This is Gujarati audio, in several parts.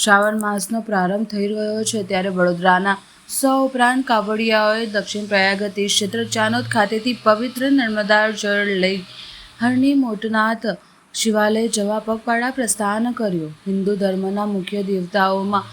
શ્રાવણ માસનો પ્રારંભ થઈ રહ્યો છે ત્યારે વડોદરાના 100 ઉપરાંત કાવડિયાઓએ દક્ષિણ પ્રયાગ તીર્થક્ષેત્ર ચાનોદ ખાતેથી પવિત્ર નર્મદા જળ લઈ હરણી મોટનાથ શિવાલય જવા પગપાળા પ્રસ્થાન કર્યું। હિન્દુ ધર્મના મુખ્ય દેવતાઓમાં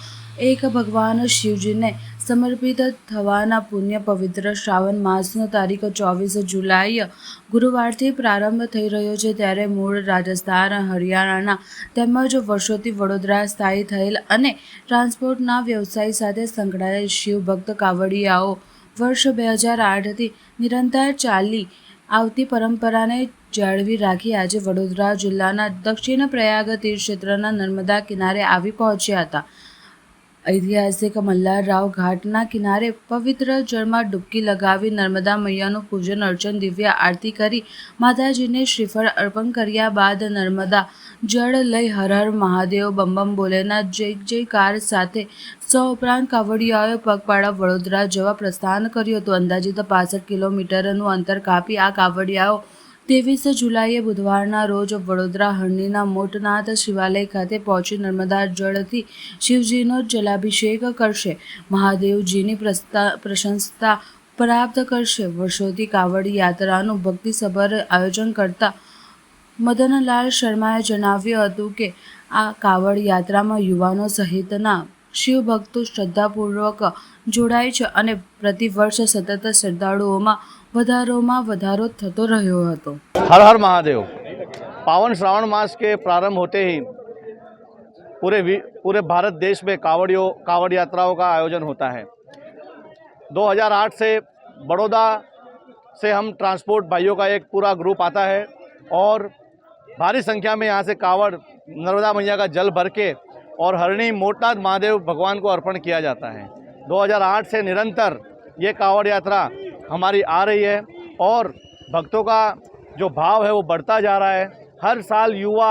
એક ભગવાન શિવજીને સમર્પિત થવાના પુણ્ય પવિત્ર શ્રાવણ માસનો તારીખ 24 જુલાઈ ગુરુવારથી પ્રારંભ થઈ રહ્યો છે ત્યારે મૂળ રાજસ્થાન હરિયાણાના તેમજ વર્ષોથી વડોદરા સ્થાયી થયેલ અને ટ્રાન્સપોર્ટના વ્યવસાય સાથે સંકળાયેલ શિવભક્ત કાવડિયાઓ વર્ષ 2008થી નિરંતર ચાલી આવતી પરંપરાને જાળવી રાખી આજે વડોદરા જિલ્લાના દક્ષિણ પ્રયાગ તીર્થક્ષેત્રના નર્મદા કિનારે આવી પહોંચ્યા હતા। ઐતિહાસિક મલ્હારરાવ ઘાટના કિનારે પવિત્ર જળમાં ડૂબકી લગાવી નર્મદા મૈયાનું પૂજન અર્ચન દિવ્ય આરતી કરી માતાજીને શ્રીફળ અર્પણ કર્યા બાદ નર્મદા જળ લઈ હર હર મહાદેવ બમ બમ બોલેના જય જયકાર સાથે 100 ઉપરાંત કાવડિયાઓએ પગપાળા વડોદરા જવા પ્રસ્થાન કર્યું હતું। અંદાજિત 65 કિલોમીટરનું અંતર કાપી આ કાવડિયાઓ 23 જુલાઈએ બુધવારના રોજ વડોદરા હરણીના મોટનાથ શિવાલય ખાતે પહોંચી નર્મદા જળથી શિવજીનો જલાભિષેક કરશે, મહાદેવજીની પ્રશંસા પ્રાપ્ત કરશે। વર્ષોથી કાવડ યાત્રાનું ભક્તિસભર આયોજન કરતા મદનલાલ શર્માએ જણાવ્યું હતું કે આ કાવડ યાત્રામાં યુવાનો સહિતના શિવભક્તો શ્રદ્ધાપૂર્વક જોડાય છે અને પ્રતિવર્ષ સતત શ્રદ્ધાળુઓમાં વધારો થતો રહ્યો હતો। हर हर महादेव। पावन श्रावण मास के प्रारंभ होते ही पूरे भारत देश में कावड़ यात्राओं का आयोजन होता है। 2008 से बड़ौदा से हम ट्रांसपोर्ट भाइयों का एक पूरा ग्रुप आता है और भारी संख्या में यहाँ से कावड़ नर्मदा मैया का जल भर के और हरणी मोटनाथ महादेव भगवान को अर्पण किया जाता है। 2008 से निरंतर ये कावड़ यात्रा हमारी आ रही है और भक्तों का जो भाव है वो बढ़ता जा रहा है। हर साल युवा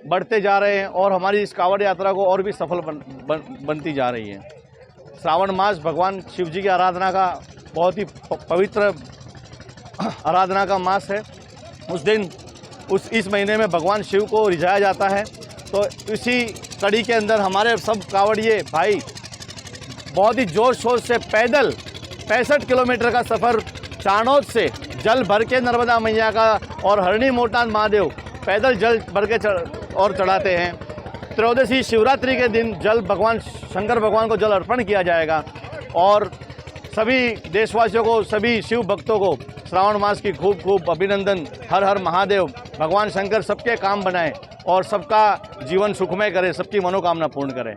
बढ़ते जा रहे हैं और हमारी इस कावड़ यात्रा को और भी सफल बनती जा रही है। श्रावण मास भगवान शिव जी की आराधना का बहुत ही पवित्र आराधना का मास है। उस दिन इस महीने में भगवान शिव को रिझाया जाता है। तो इसी कड़ी के अंदर हमारे सब कावड़िए भाई बहुत ही जोर शोर से पैदल 65 किलोमीटर का सफ़र चानोद से जल भर के नर्मदा मैया का और हरणी मोटनाथ महादेव पैदल जल भर के और चढ़ाते हैं। त्रयोदशी शिवरात्रि के दिन जल भगवान शंकर भगवान को जल अर्पण किया जाएगा और सभी देशवासियों को, सभी शिव भक्तों को श्रावण मास की खूब खूब अभिनंदन। हर हर महादेव। भगवान शंकर सबके काम बनाए और सबका जीवन सुखमय करे, सबकी मनोकामना पूर्ण करे।